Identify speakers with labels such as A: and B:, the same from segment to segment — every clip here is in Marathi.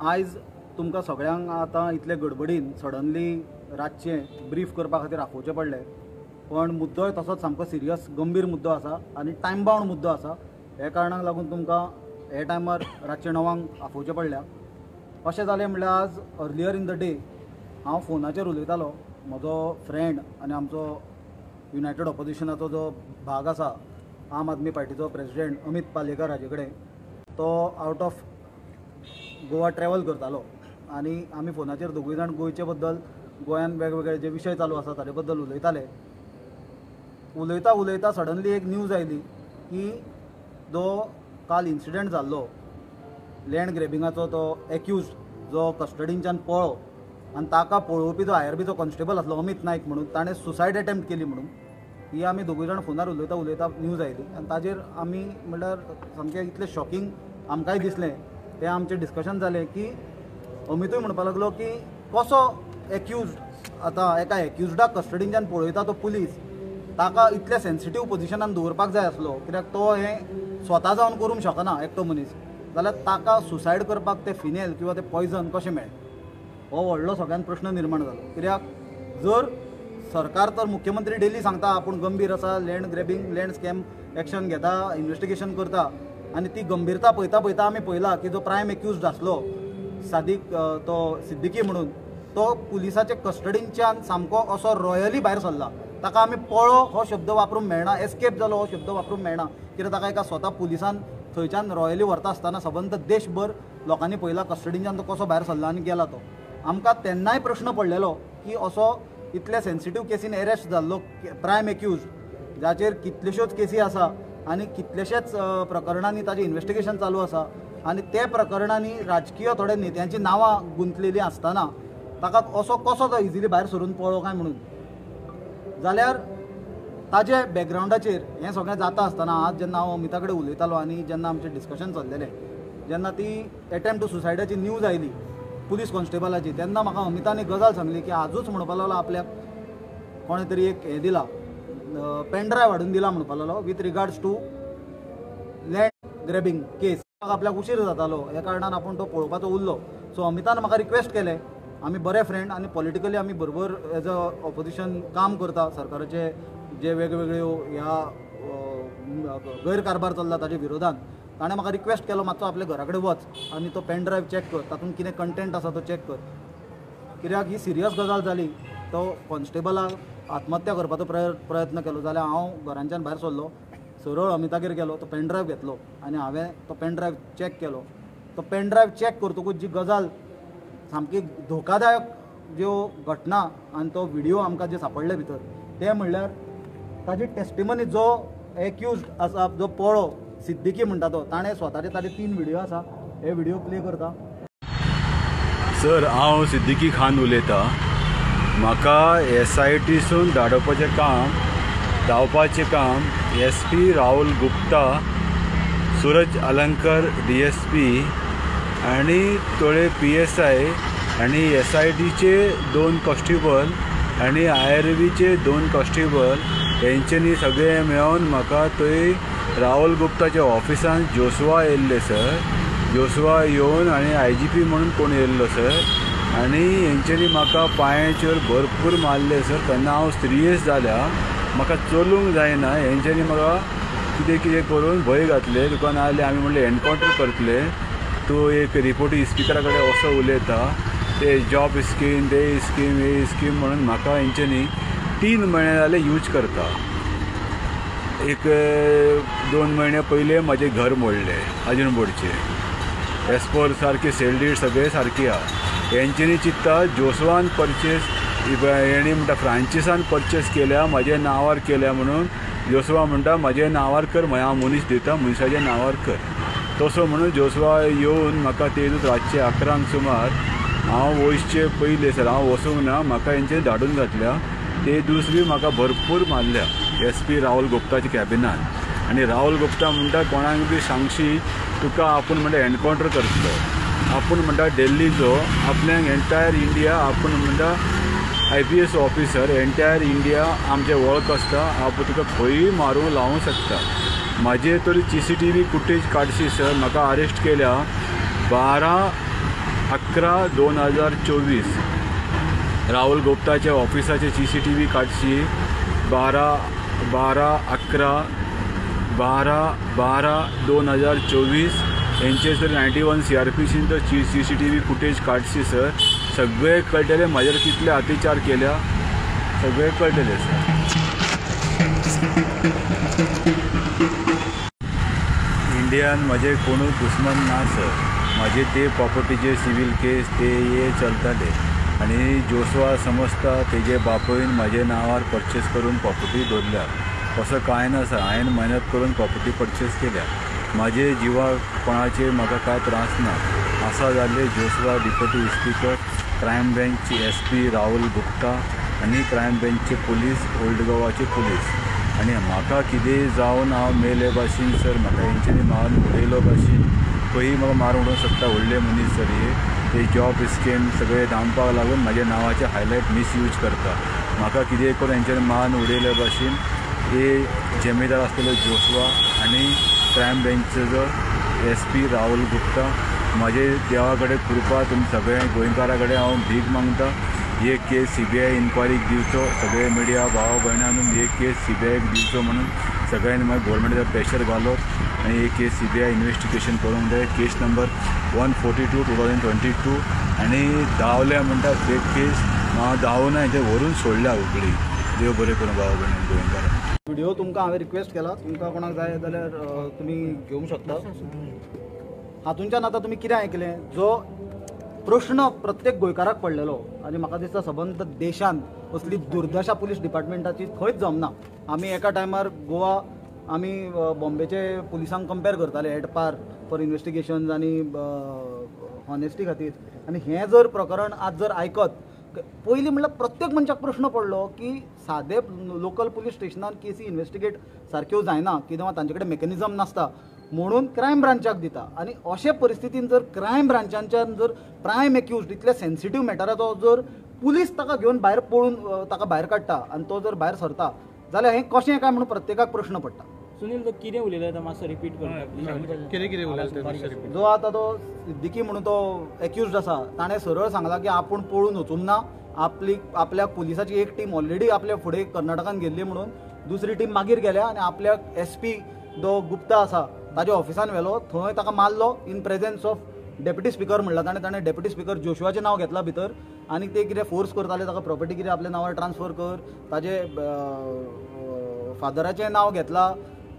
A: आयज तुमकां सगळ्यांक आतां इतले गडबडीन सडनली रातचें ब्रीफ करपा खातीर आपोवचें पडलें, पण मुद्दोय तसोच सामको सिरियस गंभीर मुद्दो आसा आनी टायम बाउंड मुद्दो आसा. हे कारणाक लागून तुमकां हे टायमार रातचे 9 आपोवचें पडल्या. अशें जालें म्हणल्यार आज अर्लियर इन द डे हांव फोनाचेर उलयतालो. म्हजो फ्रेंड आनी आमचो युनायटेड ऑपोजिशनाचो जो भाग आसा, आम आदमी पार्टीचो प्रेसिडेंट अमित पालेकर हाजे कडेन, तो आवट ऑफ गोवा ट्रॅवल करतालो आनी आमी फोनाचेर दोगूय जाण गोंयचे बद्दल, गोंयान वेगवेगळे जे विशय चालू आसा ताचे बद्दल उलयताले. उलयता उलयता सडनली एक न्यूज आयली की जो काल इन्सिडंट जाल्लो लँड ग्रॅबिंगाचो, तो एक्यूज जो कस्टडींच्यान पळो आनी ताका पळोवपी जो IRBचो कॉन्स्टेबल आसलो अमित नायक म्हणून, ताणें सुसायड अटेम्प्ट केली म्हणून ही आमी दोगूय जाण फोनार उलयता उलयता न्यूज आयली. आनी ताजेर आमी म्हणल्यार सामकें इतलें शॉकींग आमकांय दिसलें. तें आमचें डिस्कशन जालें की अमितूय म्हणपा लागलो की कसो एक्यूज आतां एका एक्यूजडाक कस्टडींच्यान पळयता तो पुलीस, ताका इतल्या सेन्सिटीव पोजिशनान दवरपाक जाय आसलो, कित्याक तो हें स्वता जावन करूंक शकना एकटो मनीस, जाल्यार ताका सुसायड करपाक तें फिनेल किंवा तें पॉयझन कशें मेळ्ळें, हो व्हडलो सगळ्यान प्रश्न निर्माण जालो. कित्याक जर सरकार तर मुख्यमंत्री डेली सांगता आपूण गंभीर आसा, land grabbing land scam action घेता, इन्व्हेस्टिगेशन करता, आनी ती गंभीरता पळयता पळयता आमी पळयला की जो प्रायम एक्यूज्ड आसलो तो सिद्दीकी म्हणून, तो पुलिसाचे कस्टडींच्यान सामको असो रॉयली भायर सरला. ताका आमी पळो हो शब्द वापरूंक मेळना, एस्केप जालो हो शब्द वापरूंक मेळना, कित्याक ताका एका स्वता पुलिसान थंयच्यान रॉयली व्हरता आसतना सबंद देशभर लोकांनी पळयला कस्टडींच्यान तो कसो भायर सरला आनी गेला. तो आमकां तेन्नाय प्रश्न पडलेलो की असो इतल्या सेन्सिटीव केसीन एरेस्ट जाल्लो प्रायम एक्यूज, जाचेर कितल्योश्योच केसी आसा आनी कितलेशेच प्रकरणांनी ताजें इन्व्हेस्टिगेशन चालू आसा, आनी ते प्रकरणांनी राजकीय थोड्या नेत्यांची नांवां गुंतलेलीं आसतना ताका असो कसो तो इजिली भायर सरून पळो काय म्हणून. जाल्यार ताजे बॅकग्रावंडाचेर हें सगळें जाता आसतना आज जेन्ना हांव अमिता कडेन उलयतालो आनी जेन्ना आमचें डिस्कशन चल्लेलें, जेन्ना ती एटेम्प्ट टू सुसायडाची न्यूज आयली पुलीस कॉन्स्टेबलाची, तेन्ना म्हाका अमितान एक गजाल सांगली की आजूच म्हणपा लागलो आपल्याक कोणे तरी एक हें दिला, पेनड्रायव्ह हाडून दिला म्हणपा लागलो with regards to land grabbing case. आपल्याक उशीर जातालो, ह्या कारणान आपूण तो पळोवपाचो उरलो. सो अमितान म्हाका रिक्वेस्ट केलें, आमी बरे फ्रेंड आनी पॉलिटिकली आमी बरोबर एज अ ऑपोजिशन काम करता, सरकाराचे जे वेगवेगळ्यो ह्या गैरकारबार चल्ला ताच्या विरोधान. ताणें म्हाका रिक्वेस्ट केलो मातसो आपल्या घरा कडेन वच आनी तो पेनड्रायव्ह चॅक कर, तातूंत कितें कंटेंट आसा तो चॅक कर, कित्याक ही सिरियस गजाल जाली. तो कॉन्स्टेबलाक आत्महत्या करपाचो प्रयत्न केलो. जाल्यार हांव घरांच्यान भायर सरलो, सरळ अमितागेर गेलो, तो पेनड्रायव्ह घेतलो आनी हांवें तो पेनड्रायव्ह चॅक केलो. तो पेनड्रायव्ह चॅक करतकूच जी गजाल सामकी धोकादायक ज्यो घटना आनी तो व्हिडियो आमकां जे सापडले भितर, ते म्हणल्यार ताजी टेस्टिमनी जो एक्यूज्ड आसा, जो पळो सिद्दीकी म्हणटा तो, ताणें स्वताचे ताजे 3 व्हिडियो आसा, हे व्हिडियो प्ले करता.
B: सर, हांव सिद्दीकी खान उलयतां. म्हाका SITसून धांवपाचें काम SP राहुल गुप्ता, सूरज अलंकर DSP आनी थोडे PSI आनी SITचे 2 कॉन्स्टेबल आनी IRBचे 2 कॉन्स्टेबल हेंच्यांनी सगळे मेळोन म्हाका थंय राहुल गुप्ताच्या ऑफिसान जोसवा येयल्ले सर. जोसवा येवन आनी IGP म्हणून कोण येयल्लो सर, आनी हेंच्यांनी म्हाका पांयाचेर भरपूर मारले सर. तेन्ना हांव सिरियस जाल्या, म्हाका चलूंक जायना. हेंच्यांनी म्हाका कितें कितें करून भंय घातले. तुका नाजाल्यार आमी म्हणलें एनकावंटर करतले, तूं एक रिपोर्टी स्पिकरा कडेन असो उलयता, ते जॉब स्कीम, ते स्कीम, हे स्कीम म्हणून म्हाका हेंच्यांनी 3 म्हयने जाले यूज करता. एक 2 म्हयने पयले म्हाजें घर मोडलें आजून बोर्डचें. एस्पोर सारके सेल सगळे सारके आहा. हेंच्यांनी चित्ता जोसवान परचेस, हेणी म्हणटा फ्रांचिसान परचेस केल्या, म्हाज्या नांवार केल्या म्हणून. जोसवा म्हणटा म्हाज्या नांवार कर, हांव मनीस दिता, मनिशाच्या नांवार कर. तसो म्हणून जोसवा येवन म्हाका तेजूच रातचे 11 सुमार, हांव वयचे पयले सर, हांव वचूंक ना, म्हाका हेंच्यांनी धाडून घातल्या. ते दीस बी म्हाका भरपूर मारल्या SP राहुल गुप्ताच्या कॅबिनान. आनी राहुल गुप्ता म्हणटा कोणाक बी सांगशी, तुका आपूण म्हणटा एनकावंटर करतलो. आपूण म्हणटा दिल्लीचो, आपल्याक एंटायर इंडिया आपूण म्हणटा IPS ऑफिसर, एंटायर इंडिया आमचें वळख आसता, आपूण तुका खंयी मारूंक लावूंक शकता. म्हाजे तरी CCTV फुटेज काडशी सर. म्हाका अरेस्ट केल्या 12 11/2024 राहुल गुप्ताच्या ऑफिसाचे CCTV काडशी 12/12/2024 यांचे सर 91 CRPC तो CCTV फुटेज काडशी सर सगळे कळटले म्हाजेर कितले अत्याचार केल्या सगळे कळटले सर. इंडियान म्हजे कोणूच दुश्मन ना सर. माझे ते प्रॉपर्टीचे सिव्हिल केस ते हे चलताले आणि जोशवा समजता तेजे बापून म्हजे नावार परचेस करून प्रॉपर्टी दवरल्या. असं काय ना सर. हांवें मेहनत करून प्रॉपर्टी परचेस केल्या. माझे जिवाक कोणाचे म्हाका काय त्रास ना. असा जाल्ले जोशवा डिप्युटी स्पीकर क्रायम ब्रँचचे SP राहुल गुप्ता आणि क्रायम ब्रँचचे पोलीस ओल्ड गोवाचे पोलीस आणि म्हाका कितें जावन हांव मेले भाशेन सर म्हाका हेंच्यांनी मारून उडयलो भाशेन खंयी म्हाका मारून उडोवंक शकता. व्हडले मनीस सर हे ते जॉब रिस्केन सगळे धांवपाक लागून म्हाज्या नांवाचे हायलायट मिसयूज करता. म्हाका कितें करून हेंच्यांनी मारून उडयले भाशेन हे जमेदार आसलेलो जोशवा आणि क्रायम ब्रँचचो जो SP राहुल गुप्ता म्हाजे देवा कडेन कृपा तुमी सगळे गोंयकारा कडेन हांव भीक मागता. हे केस CBI इन्क्वायरीक दिवचो. सगळे मिडिया भाव भयणांनी हे केस CBIक दिवचो म्हणून सगळ्यांनी मागीर गोवोरमेंटाचेर प्रेशर घालत आणि हे केस CBI इन्व्हेस्टिगेशन करूंक जाय. केस नंबर 142/2022 आणि धांवल्या म्हणटा फेक केस हांव धांवना हेचे व्हरून सोडल्या उगडी. देव बरें करूं भाव भयणी गोंयकारा.
A: व्हिडिओ तुमकां हांवें रिक्वेस्ट केला. तुमकां कोणाक जाय जाल्यार तुमी घेवंक शकता. हातूंच्यान आतां तुमी कितें आयकलें जो प्रश्न प्रत्येक गोंयकाराक पडलेलो आनी म्हाका दिसता सबंद देशान असली दुर्दशा पुलीस डिपार्टमेंटाची खंयच जमना. आमी एका टायमार गोवा आमी बॉम्बेचे पुलिसांक कंपेर करताले एडपार फॉर इन्व्हेस्टिगेशन्स आनी हॉनेस्टी खातीर. आनी हें जर प्रकरण आज जर आयकत पयलीं म्हणल्यार प्रत्येक मनशाक प्रश्न पडलो की सादे लोकल पुलीस स्टेशनान केसी इन्व्हेस्टिगेट सारक्यो जायना किंवा तांचे कडेन मेकॅनिझम नासता म्हणून क्रायम ब्रांचाक दिता. आनी अशे परिस्थितीन जर क्रायम ब्रांचांच्यान जर प्रायम एक्यूज्ड इतल्या सेन्सिटीव मॅटराचो जर पुलीस ताका घेवन भायर पळून ताका भायर काडटा आनी तो जर भायर सरता जाल्यार हें कशें काय म्हणून प्रत्येकाक प्रश्न पडटा.
C: सुनील तो कितें उलयलो मातसो रिपीट कर.
D: कितें उलयलो
A: जो आतां तो सिद्दीकी म्हणून तो एक्यूज्ड आसा ताणें सरळ सांगला की आपूण पळून वचूंक ना. आपल्याक पुलिसाची एक टीम ऑलरेडी आपल्या फुडें कर्नाटकान गेल्ली म्हणून दुसरी टीम मागीर गेल्या आनी आपल्याक SP जो गुप्ता आसा ताज्या ऑफिसान व्हेलो. थंय ताका मारलो in presence of deputy speaker म्हणला. ताणें डेप्युटी स्पीकर जोशुवाचें नांव घेतलां भितर आनी ते कितें फोर्स करताले ताका प्रॉपर्टी कितें आपल्या नांवार ट्रान्सफर कर. ताजे फादराचें नांव घेतलां.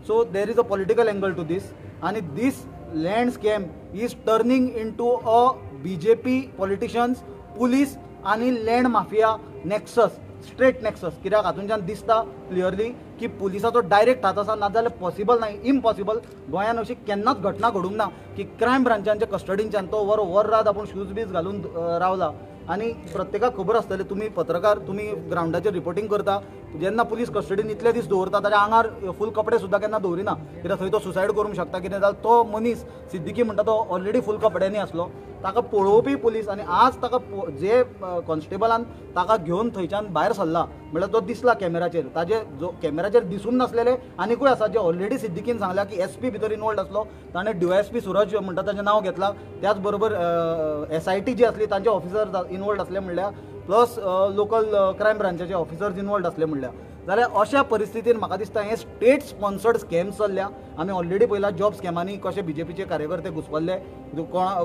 A: So there is a political angle to this आनी this land scam is turning into a BJP politicians police आनी land mafia nexus straight nexus. कित्याक हातूंच्यान दिसता क्लियरली की पुलिसाचो डायरेक्ट हात आसा. नाजाल्यार पॉसिबल नाही इम्पॉसिबल गोंयांत अशी केन्नाच घटना घडूंक ना की क्रायम ब्रांचांच्या कस्टडींच्यान तो वर रात आपूण शूज बीज घालून रावला. आनी प्रत्येकाक खबर आसतलें तुमी पत्रकार तुमी ग्रावंडाचेर रिपोर्टींग करता जेन्ना पुलीस कस्टडीन इतले दीस दवरता ताच्या आंगार फूल कपडे सुद्दां केन्ना दवरिना कित्याक थंय तो सुसायड करूंक शकता. कितें जाल्यार तो मनीस सिद्दीकी म्हणटा तो ऑलरेडी फूल कपड्यांनी आसलो. ताका पळोवपी पुलीस आनी आज ताका जे कॉन्स्टेबलान ताका घेवन थंयच्यान भायर सरला म्हणल्यार तो दिसला कॅमेराचेर. ताजे जो कॅमेराचेर दिसून नासलेले आनिकूय आसा जे ऑलरेडी सिद्दीकीन सांगल्या की SP भितर इनवॉल्ड आसलो. ताणें DYSP सुरज म्हणटा ताचें नांव घेतलां. त्याच बरोबर SIT जी आसली तांचे ऑफिसर इनवॉल्ड आसले म्हणल्या प्लस लोकल क्रायम ब्रांचाचे ऑफिसर्स इनवॉल्ड आसले म्हणल्या. जाल्यार अशा परिस्थितीन म्हाका दिसता हें स्टेट स्पॉन्सर्ड स्कॅम चल्ल्या. आमी ऑलरेडी पयला जॉब स्कॅमांनी कशे BJPचे कार्यकर्ते घुसपल्ले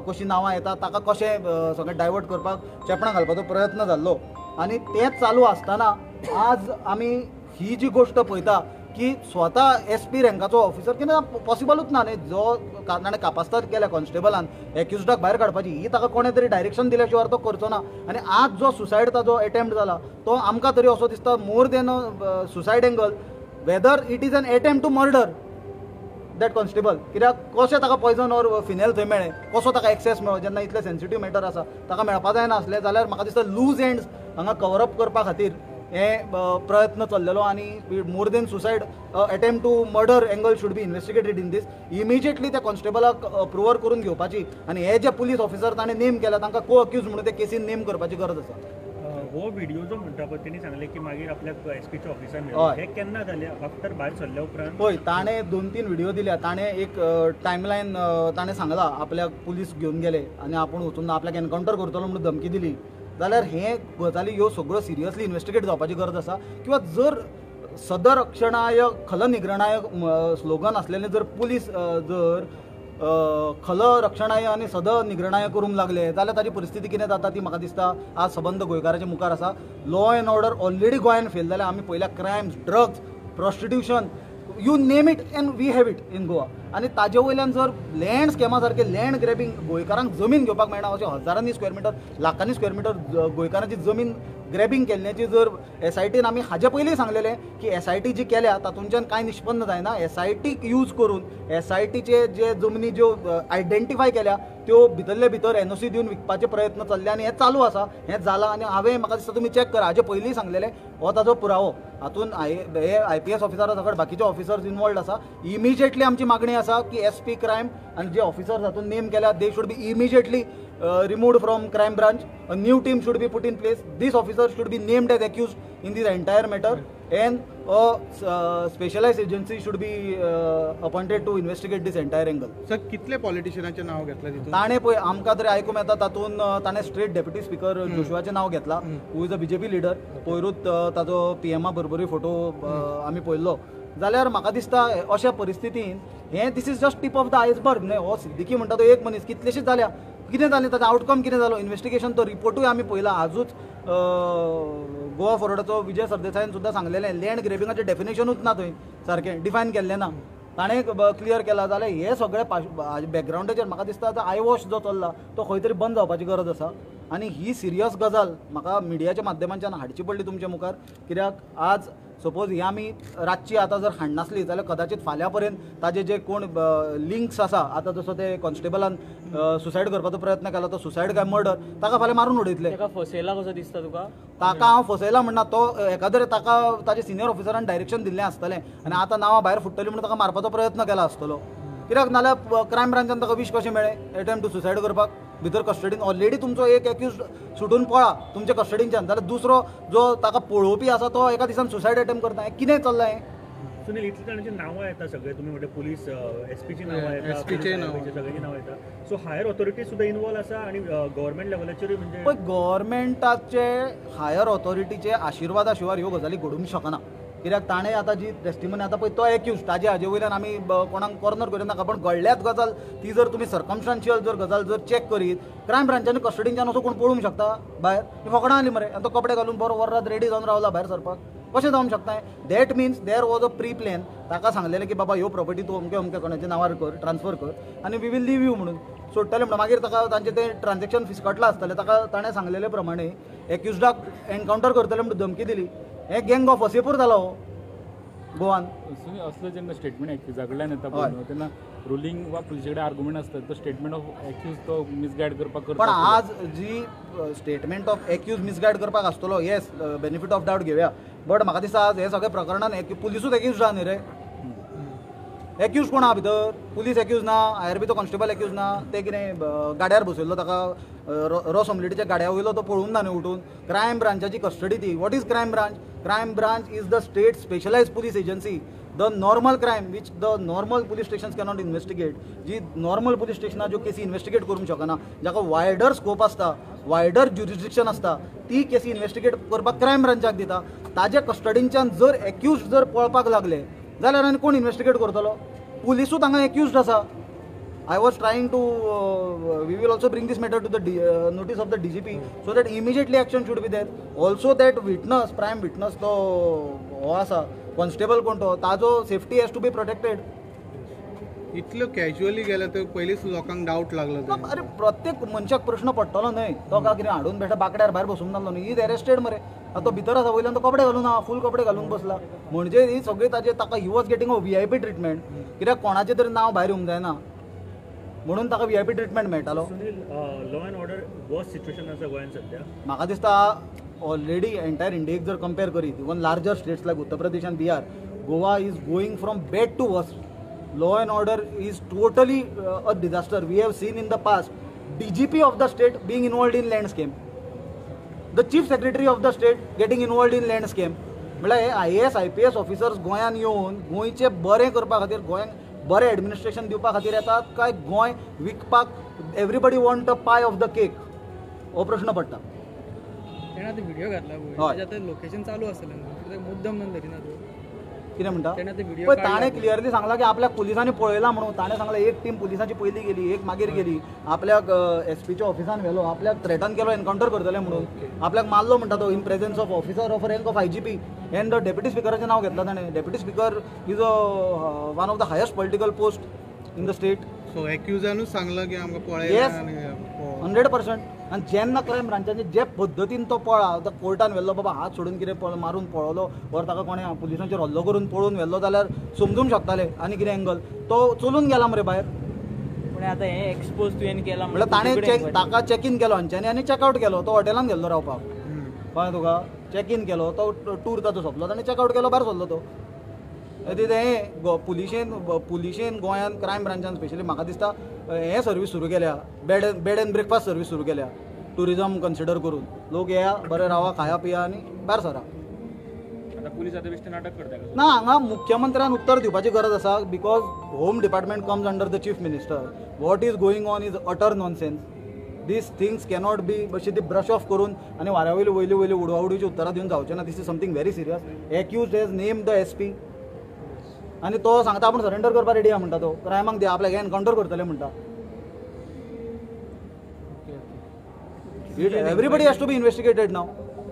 A: कशीं नांवां येता ताका कशें सगळें डायवर्ट करपाक चेपणां घालपाचो प्रयत्न जाल्लो आनी तेंच चालू आसतना आज आमी ही जी गोश्ट पळयता की स्वता SP रँकाचो ऑफिसर कितें पॉसिबलूच ना न्ही. जो ताणें कापास्ताद केल्या कॉन्स्टेबलान एक्युज्डाक भायर काडपाची ही ताका कोणें तरी डायरेक्शन दिल्या शिवाय तो करचो ना. आनी आज जो सुसायड ताजो अटेम्प्ट जाला तो आमकां तरी असो दिसता more than suicide angle whether it is an attempt to murder that constable. कित्याक कशें ताका पॉयझन ऑर फिनेल थंय मेळ्ळें कसो ताका एक्सेस मेळ्ळो जेन्ना इतलें सेन्सिटीव मॅटर आसा ताका मेळपा जायना आसलें. जाल्यार म्हाका दिसता लूज एंड्स हांगा कवर अप करपा खातीर हे प्रयत्न चल्लेलो आनी more than suicide attempt to murder angle should be investigated in this. Immediately त्या कॉन्स्टेबलाक प्रुवर करून घेवपाची आनी हे जे पुलीस ऑफिसर ताणें नेम केला तांकां को अक्यूज म्हणून ते केसीन नेम करपाची गरज आसा.
E: हो व्हिडिओ जो म्हणटा पळय तेणी सांगले की मागीर आपल्याक एसपीच्या ऑफिसार
A: हय.
E: मेळ्ळो हे केन्ना जालें आफ्टर भायर सरल्या उपरांत
A: पळय ताणें 2-3 व्हिडिओ दिल्या ताणें एक टायमलायन ताणें सांगला आपल्याक पुलीस घेवन गेले आनी आपूण वचून आपल्याक एनकावंटर करतलो म्हणून धमकी दिली जाल्यार हे गजाली ह्यो सगळ्यो सिरियसली इन्वेस्टिगेट जावपाची गरज आसा किंवा जर सदरक्षणाय खलनिग्रहणाय स्लोगन आसलेले जर पुलीस जर खल रक्षणाय आनी सद निग्रहणाय करूंक लागले जाल्यार ताची परिस्थिती कितें जाता ती म्हाका दिसता आज सबंद गोंयकाराच्या मुखार आसा लॉ एंड ऑर्डर ऑलरेडी गोंयांत फेल जाल्यार आमी पळयल्या crimes drugs prostitution you name it and we have it in Goa आनी ताजे वयल्यान जर लँड स्कॅमा सारके लँड ग्रॅबिंग गोंयकारांक जमीन घेवपाक मेळना अशें हजारांनी स्क्वेअर मिटर लाखांनी स्क्वेअर मिटर गोंयकारांची जमीन ग्रॅबिंग केल्ल्याची जर एसआयटीन आमी हाजे पयलीं सांगलेलें की एसआयटी जी केल्या तातूंतल्यान कांय निष्पन्न जायना एसआयटीक यूज करून एसआयटीचे जे जमनी ज्यो आयडेंटिफाय केल्या त्यो भितरले भितर एनओसी दिवन विकपाचे प्रयत्न चल्ले आनी हें चालू आसा हें जालां आनी हांवें म्हाका दिसता तुमी चॅक करा हाजे पयलीं सांगलेलें हो ताजो पुरावो हातून हे आयपीएस ऑफिसरा सकट बाकीचे ऑफिसर्स इनवॉल्ड आसा इमिजिएटली आमची मागणी आसा की एसपी क्रायम आनी जे ऑफिसर्स हातून नेम केल्या they should be immediately removed from crime branch. A new team should be put in place. These officers should be named as accused in this entire matter, and a specialized agency should be appointed to investigate this entire angle.
D: Sir कितले पॉलिटिशियनाचें नाव घेतलं तितून
A: ताणें पळय आमकां तरी आयकूंक येता तातूंत ताणें स्ट्रेट डेप्युटी स्पीकर जोशुआचें नाव घेतलां who is a BJP leader पयरूच ताजो पीएमा बरोबरूय फोटो आमी पळयल्लो जाल्यार म्हाका दिसता अशा परिस्थितीन हें this is just tip of the iceberg न्हय हो सिद्दीकी म्हणटा तो एक मनीस कितलेशीच जाल्या कितें जालें ताचो आउटकम कितें जालो इन्वेस्टिगेशन तो रिपोर्टूय आमी पळयला आजूच गोवा फॉरवर्डाचो विजय सरदेसायन सुद्दां सांगलेलें लँड ग्रेबिंगाचें डेफिनेशनूच ना थंय सारकें डिफायन केल्लें ना ताणें क्लियर केला जाल्यार हे सगळे बॅकग्रावंडाचेर म्हाका दिसता आतां आय वॉश जो चल्ला तो खंय तरी बंद जावपाची गरज आसा आनी ही सिरियस गजाल म्हाका मिडियाच्या माध्यमांच्यान हाडची पडली तुमच्या मुखार कित्याक आज सपोज ही आमी रातची आतां जर हाडनासली जाल्यार कदाचित फाल्यां पर्यंत ताजे जे कोण लिंक्स आसा आतां जसो ते कॉन्स्टेबलान सुसायड करपाचो प्रयत्न केलो तो सुसायड काय मर्डर ताका फाल्यां मारून उडयतले
C: ताका फसयला कसो दिसता तुका
A: ताका हांव फसयला म्हणना तो एकादरे ताका ताजे सिनियर ऑफिसरान डायरेक्शन दिल्लें आसतलें आनी आतां नांवां भायर फुट्टलीं म्हणून ताका मारपाचो प्रयत्न केला आसतलो कित्याक नाल्यार क्रायम ब्रांचान ताका विश कशें मेळ्ळें एटेम्प्ट टू सुसायड करपाक भितर कस्टडीन ऑलरेडी तुमचो एक एक्यूज सुटून पळा तुमच्या कस्टडींच्यान जाल्यार दुसरो जो ताका पळोवपी आसा तो एका दिसान सुसायड अटेम्प्ट करता हें कितें चल्लां हें
E: सुनील इतले जाणांची नांवां येता सगळे तुम्ही म्हणटा पुलीस एसपीची नांवां येता सगळ्यांची नांवां येता सो हायर ऑथॉरिटी सुद्दां इनवॉल्व आसा आनी गव्हर्मेंट लेवलाचेरूय म्हणजे
A: पळय गव्हर्मेंटाचे हायर ऑथॉरिटीचे आशिर्वादा शिवाय ह्यो गजाली घडूंक शकना कित्याक ताणें आतां जी टेस्टिमनी आतां पळय तो एक्यूज ताजे हाजे वयल्यान आमी कोणाक कॉर्नर करूं नाका पण घडल्यात गजाल ती जर तुमी सर्कमस्टान्शियल जर गजाल जर चॅक करीत क्रायम ब्रांचांनी कस्टडींच्यान असो कोण पळोवंक शकता भायर ही फकाणां आली मरे आनी तो कपडे घालून बरो वरात रेडी जावन रावला भायर सरपाक कशें जावंक शकता that means there was a pre plan ताका सांगलेलें की बाबा ह्यो प्रॉपर्टी तूं अमके अमके कोणाच्या नांवार कर ट्रान्सफर कर आनी वी वील लीव यू म्हणून सोडटले म्हणून मागीर ताका तांचें तें ट्रान्झॅक्शन फिसकटलां आसतलें ताका ताणें सांगलेले प्रमाणे एक्युजडाक एनकावंटर करतले म्हणून धमकी दिली हे गँग ऑफ वसेपूर जालो हो गोवान
F: असलं जेन्ना स्टेटमेंट एक्युजा कडल्यान येता पळय तेन्ना रुलींग वा पुलिशे कडेन आर्ग्युमेंट आसता तो स्टेटमेंट ऑफ एक्यूज तो मिसगायड करपाक करता
A: पण आज जी स्टेटमेंट ऑफ एक्यूज मिसगायड करपाक आसतलो येस बेनिफीट ऑफ डावट घेवया बट म्हाका दिसता आज हे सगळे प्रकरणान पुलिसूच एक्यूज आहा न्ही रे एक्यूज कोण आहा भितर पुलीस एक्यूज ना आयआरबी तो कॉन्स्टेबल एक्यूज ना ते कितें गाड्यार बसयल्लो ताका रॉस ऑमलेटीच्या गाड्या वयलो तो पळोवन ना न्ही उठून क्रायम ब्रांचाची कस्टडी ती what is crime branch is the state specialised police agency the normal crime which the normal police stations cannot investigate जी नॉर्मल पुलीस स्टेशनां ज्यो केसी इन्वेस्टिगेट करूंक शकना जाका वायडर स्कोप आसता वायडर ज्युरिस्डिक्शन आसता ती केसी इन्वेस्टिगेट करपाक क्रायम ब्रांचाक दिता ताजे कस्टडींच्यान जर एक्यूज जर पळपाक लागले जाल्यार आनी कोण इन्वेस्टिगेट करतलो पुलिसूच हांगा एक्यूज्ड आसा I was trying to, we will also bring this matter to the notice of the DGP so that immediately action should be there. Also that witness, prime witness तो हो आसा constable कोण तो ताजो safety has to be protected.
D: इतलो कॅज्युअली गेलो तर पयलींच लोकांक डावट लागलो
A: अरे प्रत्येक मनशाक प्रश्न पडटलो न्हय तो का कितें हाडून बेटा बाकड्यार भायर बसूंक नासलो न्ही इज एरेस्टेड मरे आतां तो भितर आसा वयल्यान तो कपडे घालून आहा फूल कपडे घालून बसला म्हणजे ही सगळी ताजे ताका he was getting a VIP treatment कित्याक कोणाचें तरी नांव भायर येवंक जायना म्हणून ताका VIP ट्रिटमेंट मेळटालो
E: Sunil law and order worst situation आसा गोंयांत सध्या
A: म्हाका दिसता ऑलरेडी एंटायर इंडियेक जर कंपेर करीत इवन लार्जर स्टेट्स लायक उत्तर प्रदेश आनी Bihar Goa is going from bad to worst law and order is totally a disaster. We have seen in the past DGP of the state being involved in land scam. The chief secretary of the state getting involved in land scam. म्हळ्यार हे IAS IPS ऑफिसर्स गोंयांत येवन गोंयचे बरें करपा खातीर, गोंयांक बरें एडमिनिस्ट्रेशन दिवपा खातीर येतात काय गोंय विकपाक एवरीबडी वॉन्ट अ पाय ऑफ द केक, हो प्रश्न पडटा.
G: तेणें आतां व्हिडिओ घातला
A: हय.
G: पळय, आतां लोकेशन चालू आसलें न्हू, मुद्दम न्हू धरिना तूं.
A: कितें म्हणटा
G: तेणें आतां व्हिडिओ
A: पळय, ताणें क्लियरली सांगलां की आपल्याक पुलिसांनी पळयलां म्हणून. ताणें सांगलां एक टीम पुलिसांची पयलीं गेली, एक मागीर गेली, आपल्याक SP च्या ऑफिसान व्हेलो, आपल्याक थ्रेटन केलो एनकावंटर करतले म्हणून, आपल्याक मारलो म्हणटा तो in presence of officer of rank of IGP. And deputy स्पिकराचें नांव घेतलां ताणें. Deputy speaker is one of the highest political post in the state.
D: So एक्युजानूच सांगलं की आमकां पळयलें
A: Yes.
D: आनी
A: 100%. आनी जेन्ना क्रायम ब्रांचाचे जे पद्दतीन तो पळा, तो कोर्टान व्हेल्लो बाबा हात सोडून कितें मारून पळयलो, वर ताका कोणें पुलिसांचेर हल्लो करून पळोवन व्हेल्लो जाल्यार समजूंक शकताले आनी कितें एंगल. तो चलून गेला मरे भायर.
C: पण आता हे एक्सपोज तुवें केला
A: म्हळ्यार ताणें ताका चॅक इन केलो हांच्यांनी आनी चॅकआउट केलो. तो हॉटेलान गेल्लो रावपाक, कळ्ळें तुका. चॅक इन केलो, तो टूर ताचो सोंपलो, ताणें चॅकआउट केलो, भायर सरलो तो. पुलिशेन गोंयांत क्रायम ब्रांचान स्पेशली म्हाका दिसता हे सर्वीस सुरू केल्या, बेड एंड ब्रेकफास्ट सर्वीस सुरू केल्या, टुरिजम कन्सिडर करून. लोक येया, बरें रावा, खाया पिया आनी भायर सरा.
F: आता पुलीस आता बेश्टेन अटक करता का?
A: ना, हांगा मुख्यमंत्र्यान उत्तर दिवपाची गरज आसा, because home department comes under the chief minister. What is going on is utter nonsense. These things cannot be अशी ती ब्रश ऑफ करून आनी वाऱ्या वयली वयली उडवाउडीची उत्तरां दिवन जावचें ना. This is something very serious. Accuse has name the SP आनी तो सांगता आपूण सरेंडर करपाक रेडी आहा म्हणटा. तो क्रायमाक दिया, आपल्याक एनकावंटर करतले म्हणटा. Everybody has to be investigated नाव.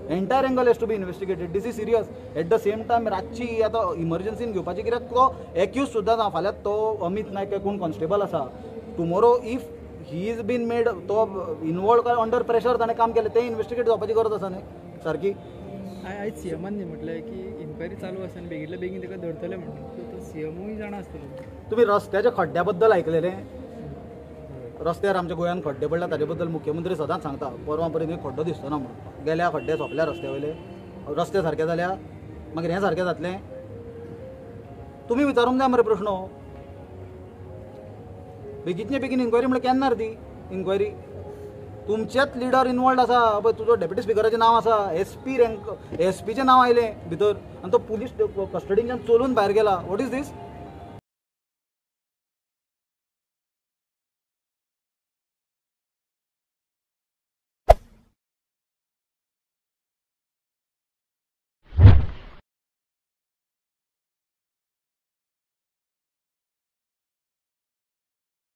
A: Entire angle has to be investigated. This is serious. At the same time रातची आतां इमर्जन्सीन घेवपाची, कित्याक तो एक्यूज सुद्दां ना. फाल्यां तो अमित नायक कोण कॉन्स्टेबल आसा, tomorrow if he is been made, तो इनवॉल्व काय अंडर प्रेशर ताणें काम केलें, तें इन्व्हेस्टिगेट जावपाची गरज आसा न्ही सारकी.
G: आयज CMान म्हटलें की इन्क्वायरी चालू आसा आनी बेगितल्या बेगीन ताका धरतले म्हणून. तो CMूय जाणा आसतलो.
A: तुमी रस्त्याच्या खड्ड्या बद्दल आयकलेलें. रस्त्यार आमच्या गोंयांत खड्डे पडला, ताचे बद्दल मुख्यमंत्री सदांच सांगता परवां पर्यंत एक खड्डो दिसतना म्हणून. गेल्या खड्डे सोंपल्या रस्त्या वयले, रस्ते सारके जाल्या, मागीर हें सारकें जातलें. तुमी विचारूंक जाय मरे प्रश्न. बेगीतचे बेगीन इन्क्वायरी म्हळ्यार केन्ना रे ती इन्क्वायरी. तुमचेच लिडर इनवॉल्ड आसा पळय, तुजो डेप्युटी स्पिकराचें नांव आसा, SP रँक, SPचें नांव आयलें भितर, आनी तो पुलीस कस्टडीच्यान चलून भायर गेला. What is this.